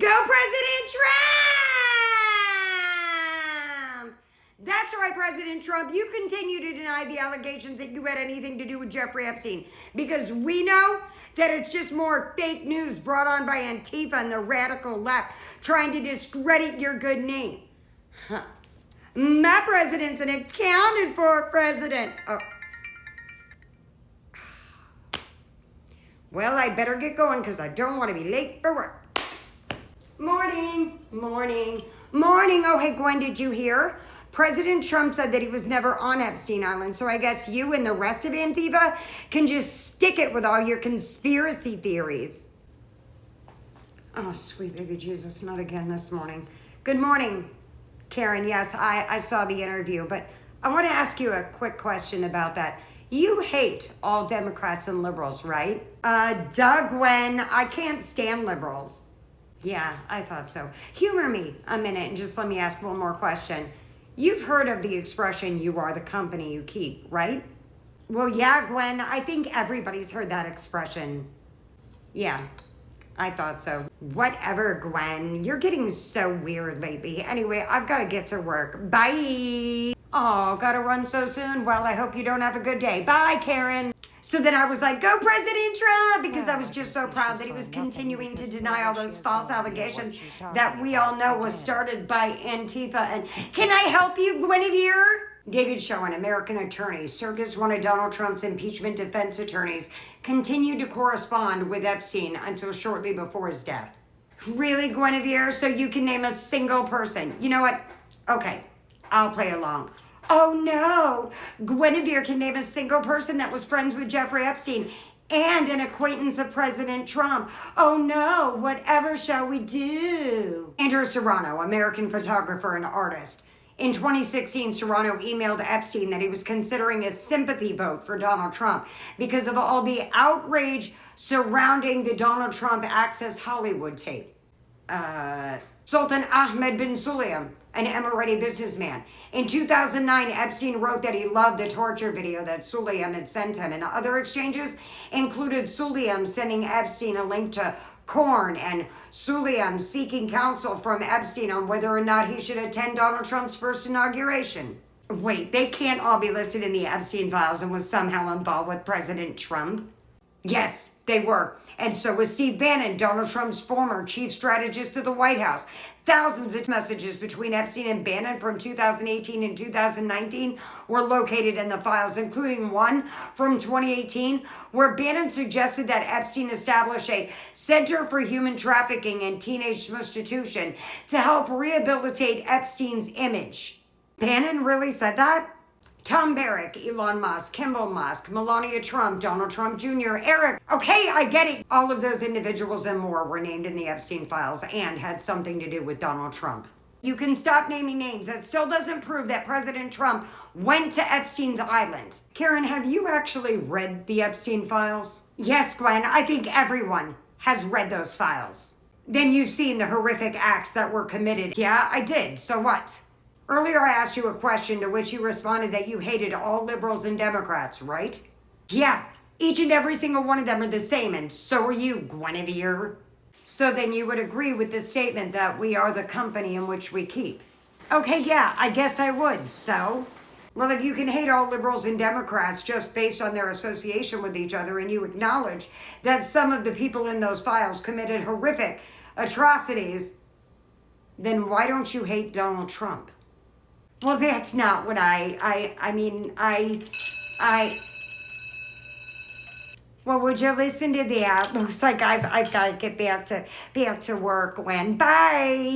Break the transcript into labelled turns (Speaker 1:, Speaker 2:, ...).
Speaker 1: Go President Trump! That's right, President Trump. You continue to deny the allegations that you had anything to do with Jeffrey Epstein because we know that it's just more fake news brought on by Antifa and the radical left trying to discredit your good name. Huh. My president's an accounted for president. Oh. Well, I better get going because I don't want to be late for work. Morning. Oh, hey, Gwen, did you hear? President Trump said that he was never on Epstein Island, so I guess you and the rest of Antifa can just stick it with all your conspiracy theories. Oh, sweet baby Jesus, not again this morning. Good morning, Karen. Yes, I saw the interview, but I want to ask you a quick question about that. You hate all Democrats and liberals, right? Doug, Gwen, I can't stand liberals. Yeah, I thought so. Humor me a minute and just let me ask one more question. You've heard of the expression, you are the company you keep, right? Well, yeah, Gwen, I think everybody's heard that expression. Yeah, I thought so. Whatever, Gwen. You're getting so weird lately. Anyway, I've got to get to work. Bye. Oh, gotta run so soon? Well, I hope you don't have a good day. Bye, Karen. So then I was like, go President Trump, because I was just so proud that he was continuing to deny all those false allegations that we all know was started by Antifa. And can I help you, Guinevere? David Shaw, an American attorney, served as one of Donald Trump's impeachment defense attorneys, continued to correspond with Epstein until shortly before his death. Really, Guinevere? So you can name a single person? You know what? Okay, I'll play along. Oh no, Guinevere can name a single person that was friends with Jeffrey Epstein and an acquaintance of President Trump. Oh no, whatever shall we do? Andrew Serrano, American photographer and artist. In 2016, Serrano emailed Epstein that he was considering a sympathy vote for Donald Trump because of all the outrage surrounding the Donald Trump Access Hollywood tape. Sultan Ahmed bin Sulayem, an Emirati businessman. In 2009, Epstein wrote that he loved the torture video that Sulayem had sent him, and other exchanges included Sulayem sending Epstein a link to Korn and Sulayem seeking counsel from Epstein on whether or not he should attend Donald Trump's first inauguration. Wait, they can't all be listed in the Epstein files and was somehow involved with President Trump? Yes, they were. And so was Steve Bannon, Donald Trump's former chief strategist of the White House. Thousands of messages between Epstein and Bannon from 2018 and 2019 were located in the files, including one from 2018 where Bannon suggested that Epstein establish a Center for Human Trafficking and Teenage Prostitution to help rehabilitate Epstein's image. Bannon really said that? Tom Barrack, Elon Musk, Kimball Musk, Melania Trump, Donald Trump Jr., Eric. Okay, I get it. All of those individuals and more were named in the Epstein files and had something to do with Donald Trump. You can stop naming names. That still doesn't prove that President Trump went to Epstein's island. Karen, have you actually read the Epstein files? Yes, Gwen, I think everyone has read those files. Then you've seen the horrific acts that were committed. Yeah, I did. So what? Earlier, I asked you a question to which you responded that you hated all liberals and Democrats, right? Yeah, each and every single one of them are the same, and so are you, Guinevere. So then you would agree with the statement that we are the company in which we keep. Okay, yeah, I guess I would, so? Well, if you can hate all liberals and Democrats just based on their association with each other, and you acknowledge that some of the people in those files committed horrific atrocities, then why don't you hate Donald Trump? Well, that's not what well, would you listen to that? Looks like I've got to get back to work, Gwen. Bye.